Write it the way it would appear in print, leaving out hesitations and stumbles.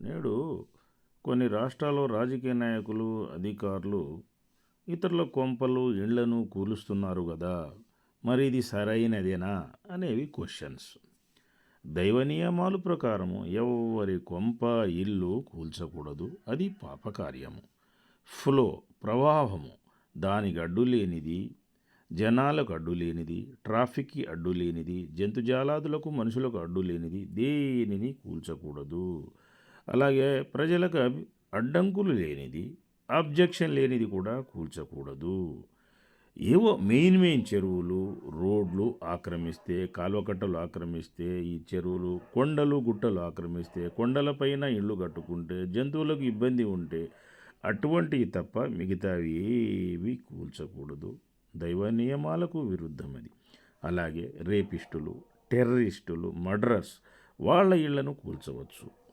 నేడు కొన్ని రాష్ట్రాల్లో రాజకీయ నాయకులు, అధికారులు ఇతరుల కొంపలు, ఇళ్లను కూలుస్తున్నారు గదా! మరి ఇది సరైనదేనా? అనేవి క్వెషన్స్. దైవ నియమాలు ప్రకారము ఎవ్వరి కొంప, ఇల్లు కూల్చకూడదు. అది పాపకార్యము. ఫ్లో ప్రవాహము దానికి అడ్డు లేనిది, జనాలకు అడ్డు లేనిది, ట్రాఫిక్కి అడ్డు లేనిది, జంతుజాలాదులకు మనుషులకు అడ్డు లేనిది దేనిని కూల్చకూడదు. అలాగే ప్రజలకు అడ్డంకులు లేనిది, అబ్జెక్షన్ లేనిది కూడా కూల్చకూడదు. ఏవో మెయిన్ చెరువులు, రోడ్లు ఆక్రమిస్తే, కాలువకట్టలు ఆక్రమిస్తే, ఈ చెరువులు, కొండలు, గుట్టలు ఆక్రమిస్తే, కొండలపైన ఇళ్ళు కట్టుకుంటే, జంతువులకు ఇబ్బంది ఉంటే అటువంటివి తప్ప మిగతావి ఏవి కూల్చకూడదు. దైవ నియమాలకు విరుద్ధమది. అలాగే రేపిస్టులు, టెర్రరిస్టులు, మర్డరర్స్ వాళ్ళ ఇళ్లను కూల్చవచ్చు.